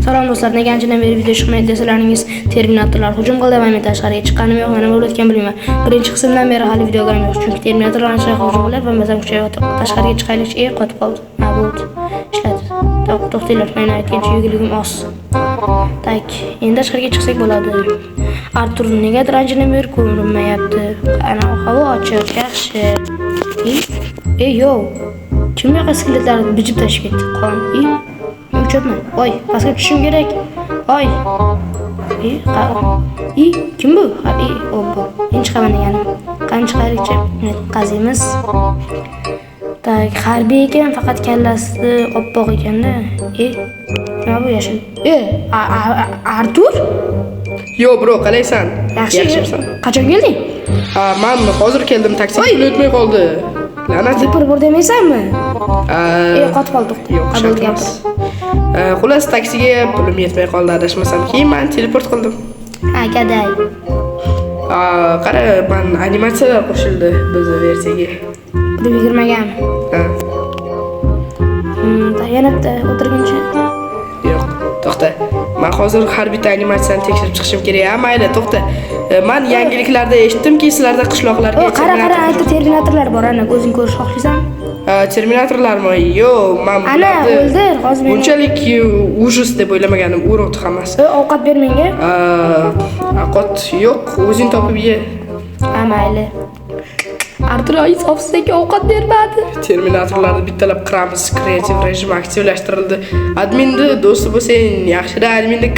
Salom do'stlar, nega anchadan beri video chiqmaydi desalaringiz, Terminatorlar hujum qildi va men tashqariga chiqqanim yo'q, nima bo'layotgan bilmayman. Birinchi qismdan beri hali videoga yo'q, chunki Terminatorlar anchadan hujum qilib va mazam kuchayotib tashqariga chiqaylik, qotib qoldi. Ha, bo'ldi. Ishladi. To'xtinglar, men aytgancha yuguligim oz. Tak, endi tashqariga chiqsak bo'ladi. Artur negadir anchadan beri ko'rinmayapti. Ana havo ochiq, yaxshi. Yo. Kim yo'q skeletlarni bijib tashib ketdi? Qon. Uçurman. Oy, pastga tushishim kerak. Oy. Kim bu? O bu. Men chiqaman deganim. Qani chiqaylikchi? Qaziymiz. Tak, harbiy ekan, faqat kallasi oppoq ekanda. Nima bu yashil? Artur? Yo bro, qalaysan? Yaxshimisan? Qachon kelding? Men hozir keldim, taksi o'tmay qoldi. La'nat. Zipr bor demaysanmi? Qotib qoldik. Qabul gapir. Xullas taksiga pulim yetmay qoldi, adashmasam. Keyin men teleport qildim. Ha, gaday. Qara, men animatsiyalar qo'shildi bizning versiyaga. Pul yigirmagan. Ha. Yana o'tirguncha. Yo'q, to'xta. Men hozir har bitta animatsiyani tekshirib chiqishim kerak. Mayli, to'xta. Men yangiliklarda eshitdimki, sizlarda qishloqlarga qara, aytdi Terminatorlar bor, ana o'zing ko'rish xohlaysan? Terminatorlarmi? Yo'q, men ana o'ldir, hozir men. Bunchalik ujus deb o'ylamagandim, urug'di hammasi. Ovqat ber menga. Ovqat yo'q, o'zing topib ye. Mayli. Artur ofisdagi ovqat bermadi. Terminatorlarni bittalab qiramiz, kreativ rejim aktivlashtirildi. Adminni do'sti bo'lsang, yaxshida adminni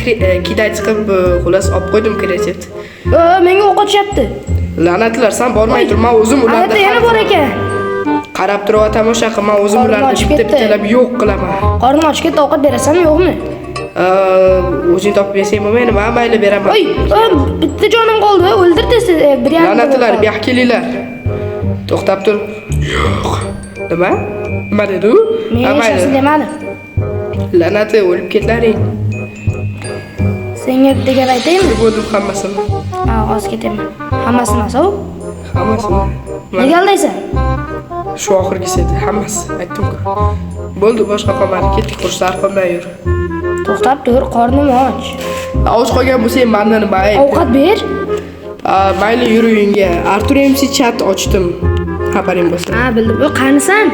kiday chiqib, xullas olib qo'ydim kreativni. Menga o'qotishyapti. La'natlar, sen bormay tur, men o'zim ularni. Yana bor ekan. Qarab turib tomosha qil, men o'zim ularni bittalab yo'q qilaman. Qornim ochib ketdi, ovqat berasanmi, yo'qmi? O'zing topib bersang bo'lmaydi, men mayli beraman. Bitta jonim qoldi, o'ldir desa, bir ham. La'natlar, bu yoqqa kelinglar. To'xtab tur. Yo'q. Nima dedi u? Men hech demadi. La'nati, o'lib ketlaring. Senga bitta gap aytaymi? Bo'ldim hammasini. Hozir ketaman. Hammasini emas-ku? Hammasini. Nega aldaysan? Shu oxirgisi edi, hammasi aytdim-ku. Bo'ldi, boshqa qolmadi. Ketdik, kurslar qolmay yur. To'xtab tur, qornim och. Och qolgan bo'lsang, mendan nima ayt? Ovqat ber. Mayli yur uyingga. Artur MC chat ochdim. Xabaring bo'lsin. Bildim. Qanisan?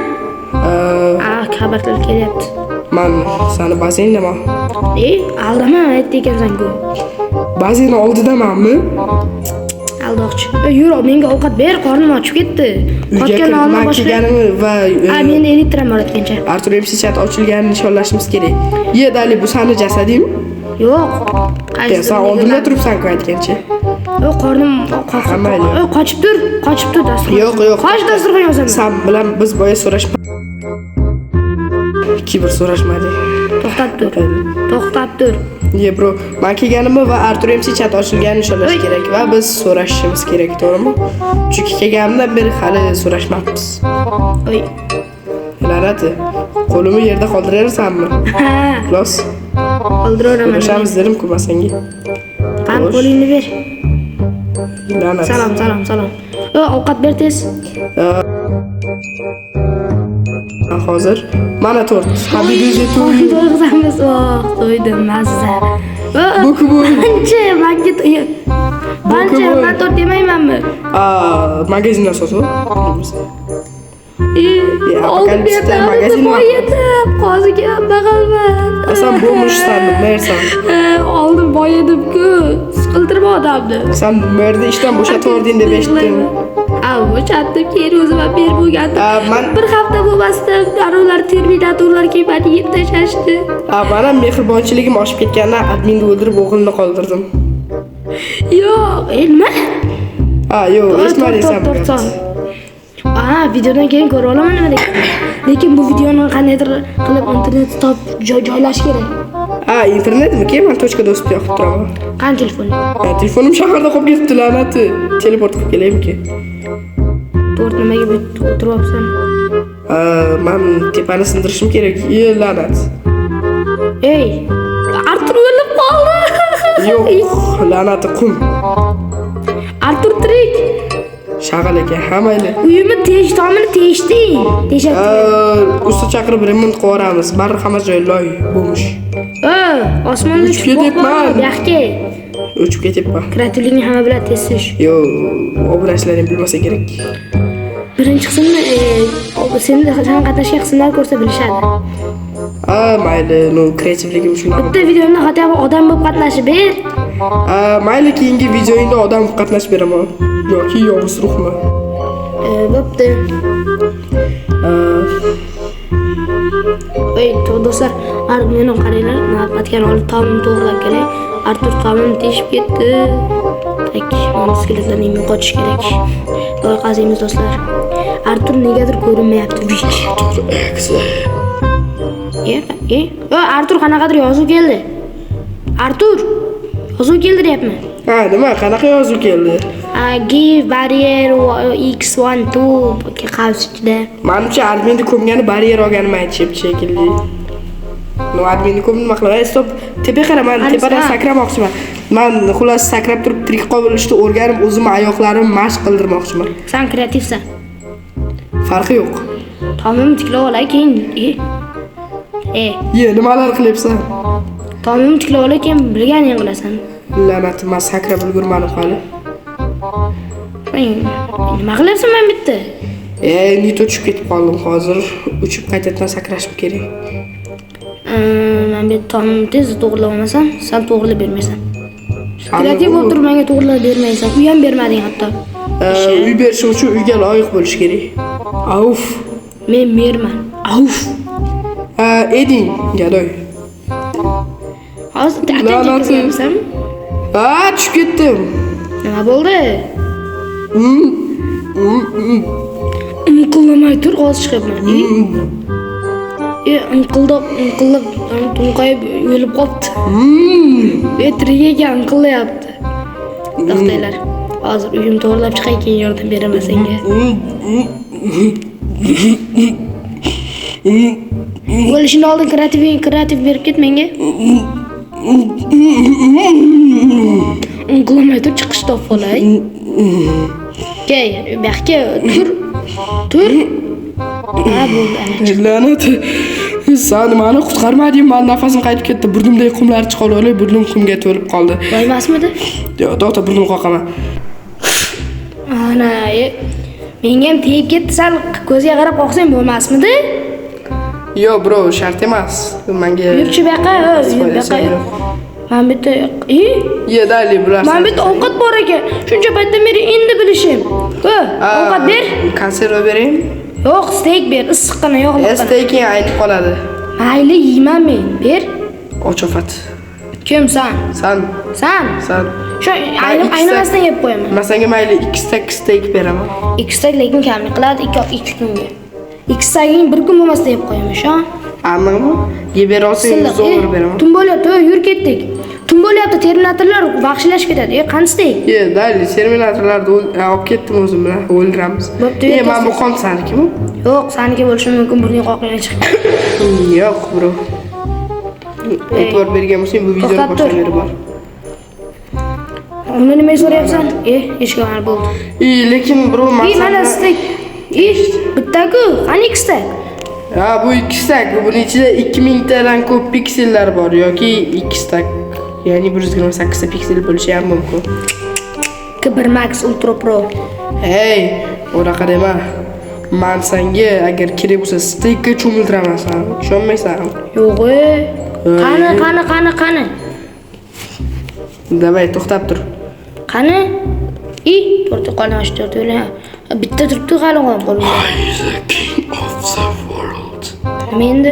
Xabarlar kelyapti. Men seni bazendaman. Aldama aytdi ekansan-ku. Bazen oldidamanmi? Aldoqchi. Yur, menga ovqat ber, qornim ochib ketdi. Qotgan olma boshlanganimi va men elektron bor etgancha. Artur MC chat ochilganini nishonlashimiz kerak. Dali, bu seni jasadingmi? Yo'q. Sen oldimda turibsan-ku aytgancha. Qornim qochib tur dasturxon. Yo'q. Qoch dasturxon yozaman. Sen bilan biz boya so'rashmadik. Kibr so'rashmadik. To'xtab tur. Bro, men kelganimni va Artur MC chat ochilganini nishonlash kerak va biz so'rashimiz kerak, to'g'rimi? Chunki kelganimdan beri hali so'rashmabmiz. La'nati, qo'limni yerda qoldirarsanmi? Xlos. Qoldiraman. So'rashamiz dedim-ku men senga. Qani qo'lingni ber. La'nat. Salom. Ovqat ber tez. Hozir mana tort. Habibiga to'yib. To'ydim mazza. Bu Qancha men tort demaymanmi? Magazindan sotib. Apokalipsda magazin boyadim, qoziga baqalman. Sen bo'lmishsan, mersan. Oldim boyadim-ku, siqiltirma odamni. Sen bu yerda ishdan bo'shatib yording deb eshitdim. Bo'shatdim, keyin o'zim ham berib bo'lgandim. Bir hafta bo'lmasdan darvolar Terminatorlar kelmadi, yeb tashlashdi. Mana mehribonchiligim oshib ketgandan adminni o'ldirib o'g'ilni qoldirdim. Yo'q, nima? Yo'q, esmadingsan. Videodan keyin ko'ra olaman nima degan. Lekin bu videoni qandaydir qilib internetga topib joylash kerak. Internetmi? Men tochka do'stni yoqib turaman. Qani telefon? Telefonim shaharda qolib ketibdi, la'nati. Teleport qilib kelaymi-ki? To'rt nimaga o'tiryapsan? Men tepani sindirishim kerak. La'nat. Artur o'lib qoldi. Yo'q, la'nati qum. Artur tirik. Shag'al ekan, hammayli. Uyimni tomini teshding. Usta chaqirib remont qilib yuboramiz. Baribir hamma joy loy bo'lmish. Osmonda Uchib ketyapman. Yaxki. Uchib ketyapman. Kreativlikni hamma biladi tesish. Yo, obrazlarni bilmasa kerak. Birinchi qismni seni qatnashgan qismlar ko'rsa bilishadi. Mayli, kreativligim shunday. Bitta videomda xatto odam bo'lib qatnashib ber. Mayli, keyingi videoingda odam qatnashib beraman. Yoki yovuz ruhmi. Bo'pti. Do'stlar, meni qaranglar, navbatga olib taomni to'g'rilab kelay. Artur taomni teshib ketdi. Tak, mana skeletlarni yo'qotish kerak. Loyihamiz do'stlar. Artur negadir ko'rinmayapti. Artur qanaqadir yozuv keldi. Artur, yozuv keldi deyapman. Nima? Qanaqa yozuv keldi? Give barrier x12 qavs ichida. Menimcha adminni ko'mgani barrier olganini aytishyapti shekilli. Adminni ko'mni nima qilay? Stop, tepa qaraman, tepadan sakramoqchiman. Men xullas sakrab turib tirik qobilishni o'rganib, o'zimni oyoqlarimni mashq qildirmoqchiman. Sen kreativsan. Farqi yo'q. Tomimni tiklab olay keyin. Nimalar qilyapsan? Tomimni tiklab olay keyin bilganing qilasan. La'nat, men sakrab ulgurmadim hali. Nima qilyapsan men bitta? Nito tushib ketib qoldim hozir. Uchib qaytadan sakrashim kerak. Men bu tomni tez to'g'rilab olmasam, sen to'g'rilab bermaysan. Kreativ bo'lib turib menga to'g'rilab bermaysan. Uy ham bermading hatto. Uy berishim uchun uyga loyiq bo'lish kerak. Avf. Men merman. Avf. Eding, gadoy. Hozir ta'tilga tushib ketdim. Nima bo'ldi? Inqillamay tur, hozir chiqyapman. Inqillab, to'nqayib o'lib qopti. Trigaga inqillayapti. To'xtanglar. Hozir uyim to'g'rilab chiqay, keyin yordam beraman senga. Bo'lishini oldin kreativ berib ket menga. Inqillamay tur, chiqish topib olay. Key, baxga tur. La'nat. Sen meni qutqarmading, men nafasim qaytib ketdi. Burnimdagi qumlar chiqib olib, burnim qumga to'lib qoldi. Bo'lmasmidi? Yo'q, to'xta, burnim qoqaman. Menga ham tegib ketdi, sen ko'zga qarab qoqsang bo'lmasmidi? Yo'q, bro, shart emas. Menga yurchi baqa, Men bitta dali bular. Men bitta ovqat bor ekan. Shuncha paytdan beri endi bilishim. Ovqat ber. Konserva beraymi? Yo'q, steak ber, issiqqina, yo'qliqqina. Steaking aynib qoladi. Mayli, yeyman men. Ber. Ochofat. Kim sen? Sen. Shu aynamasdan yeb qo'yaman. Men senga mayli 2 stack steak beraman. 2 stack lekin kamlik qiladi 2 kunga. 2 stackning 1 kun bo'lmasdan yeb qo'yaman, shu. Aniqmi? Yeb bera olsang $100 beraman. Tun bo'lyapti, yur ketdik. Tun bo'lyapti, terminatorlar vahshiylashib ketadi. Qanday? Dali, terminatorlarni olib ketdim o'zim bilan, o'ldiramiz. Men bu qon saniki-mi? Yo'q, saniki bo'lishi mumkin, burning qoqilgan chiqdi. Yo'q, bro. E'tibor bergan bo'lsang, bu videoni boshqa bor. Uni nima so'rayapsan? Eshik olar bo'ldi. Lekin bro, mana steak. Bitta-ku, qani ikkita? Bu 2 stack. Buning ichida 2000 tadan ko'p piksellar bor yoki 2 stack. Ya'ni 128 ta piksel bo'lishi ham mumkin. K1 Max Ultra Pro. Unaqa dema. Men senga agar kerak bo'lsa steakga cho'mildiraman sen. Ishonmaysan? Yo'q. Qani. Davay, to'xtab tur. Qani? Portaqal mana shu to'rtala. Bitta turibdi g'alon qo'limda. King of the world. Endi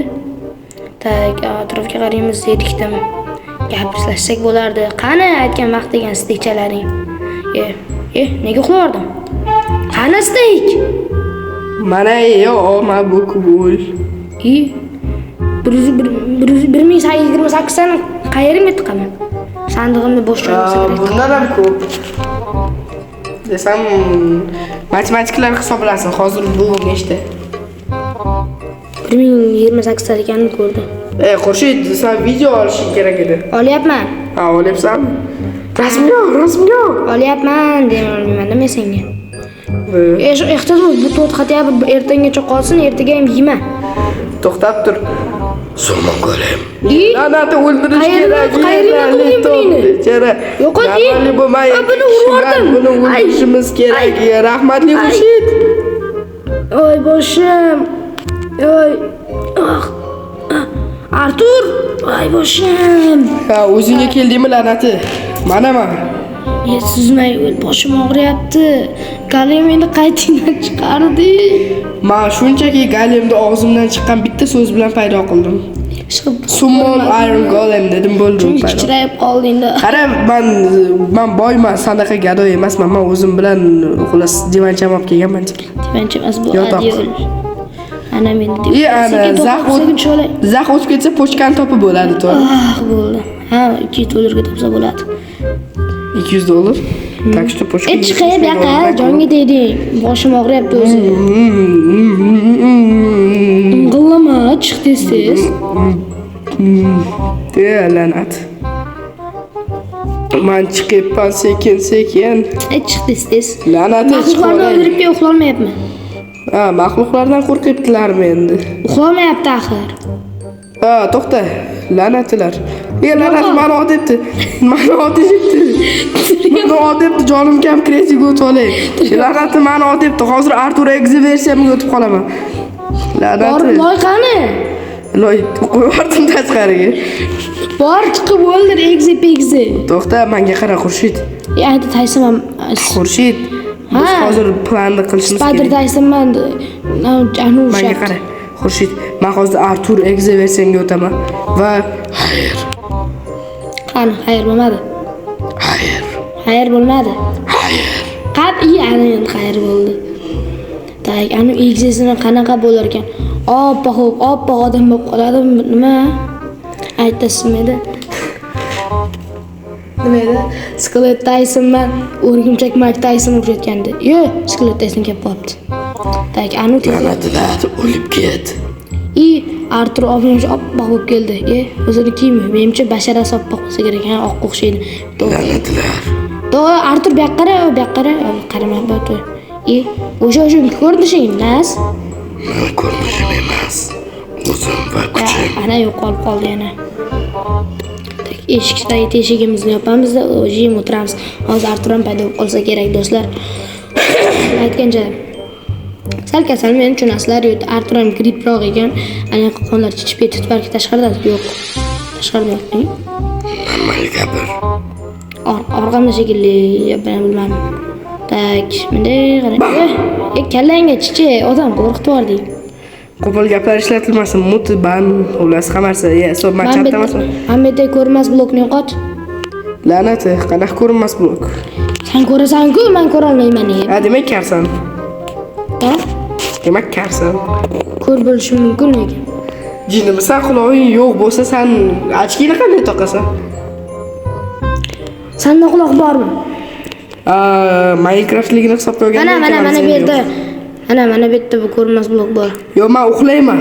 tak atrofga qaraymiz, yetikdami? Gaplashsak bo'lardi. Qani aytgan vaqt degan stekchalaring. Nega uxladim? Qani stek? Mana men bu kubul. 1828 tani qayerga tiqaman? Sandig'imni bo'sh joyga kerak. Bundan ham ko'p. Desam, matematiklar hisoblasin. Hozir bu nechta? 1028 ta ekanini ko'rdim. Xurshid, sen video olishing kerak edi. Olyapman. Olyapsanmi? Rasmga. Olyapman deyman men senga. Ehtiyot bu to'rt xatya ertangacha qolsin, ertaga ham yeyman. To'xtab tur. So'ma ko'rayim. La'natni o'ldirish kerak. Qayerga qo'ying buni? Yo'qot, Rahmatli bo'lmaydi. Buni urdim. Buni o'ldirishimiz kerak. Rahmatli Xurshid. Oy boshim. Oy. Artur. Oy boshim. Ha, o'zingga keldingmi la'nati? Manaman. Suzmay boshim og'riyapti. Galim meni qaytingdan chiqardi. Men shunchaki galimni og'zimdan chiqqan bitta so'z bilan paydo qildim. Summon Iron Golem dedim bo'ldi. Kichrayib qoldingda. Qara, men boyman, sanaqa gado emasman. Men o'zim bilan xullas divancham olib kelganman. Divancha emas bu Yotoq. adil. Ana meni ana zax o'tib ketsa pochkani topib bo'ladi, to'g'ri? Bo'ldi. Ha, $2 topsa bo'ladi. $200. Так что pochka. Chiqay bu yoqqa, jonga tegding. Boshim og'riyapti o'zi. Ing'illama, chiq tez. La'nat. Men chiqibman sekin. Chiq tez. La'nat Mahluqlarni o'ldirib uxlolmayapman. Ha, mahluqlardan qo'rqibdilarmi endi? Uxlamayapti axir. Ha, to'xta. La'natlar. La'nat meni otibdi. Meni otibdi. Jonim kam kresiga o'tib olay. La'nat meni otibdi. Hozir Artur exe versiyamga o'tib qolaman. La'nat. Bor loyqani? Loy qo'yardim tashqariga. Bor chiqib o'ldir exe. To'xta, menga qara Xurshid. Endi taysimam. Xurshid. Biz hozir planni qilishimiz kerak. Spider taysimman. Menga qara. Xurshid, men hozir Artur exe versiyamga o'taman va Xayr bo'lmadi. Xayr bo'lmadi. Qat'iy endi xayr bo'ldi. Tak, ani egzesini qanaqa bo'lar ekan? Oppoq odam bo'lib qoladimi? Nima? Aytasizmi edi? Nima edi? Skelet Tysonman, o'rgimchak Mike Tyson o'xshatgandi. Skelet Tyson kelib qolibdi. Tak, anu La'natlar o'lib ket. Artur obimcha oppoq bo'lib keldi. O'zini kiymi? Menimcha basharasi oppoq bo'lsa kerak, oq o'xshaydi. La'natlar. To'g'ri, Artur bu yoqqa qara. Qarama, bo'tdi. O'sha ko'rinishing emas. Men ko'rinishim emas. O'zim va kuchim. Ana yo'qolib qoldi yana. Eshikdagi teshigimizni yopamiz-da, o'zim o'tiramiz. Hozir Artur ham paydo bo'lib qolsa kerak, do'stlar. Aytgancha sal kasal meni tushunasizlar, Artur ham griproq ekan. Ana qonlar chichib ketib balki tashqarida yo'q. Tashqarida yo'q. Nimaga gapir? Orqamda shekilli, bilmadim. Tak, bunday qarang. Kallangga chichi, odam qo'rqitib yubording. Qo'pol gaplar ishlatilmasin, ban, xullas hammasi, hisob machapda emasmi? Hamma ko'rmas blokni yo'qot. La'nati, qanaqa ko'rinmas blok? Sen ko'rasan-ku, men ko'ra olmayman. Ha, demak karsan. Ha? Demak karsan. Ko'r bo'lishim mumkin lekin. Jinimisan, quloqing yo'q bo'lsa, sen ochkini qanday taqasan? Senda quloq bormi? Minecraftligini hisobga olganda Mana bu yerda. Mana bu yerda bu ko'rinmas blok bor. Yo'q, men uxlayman.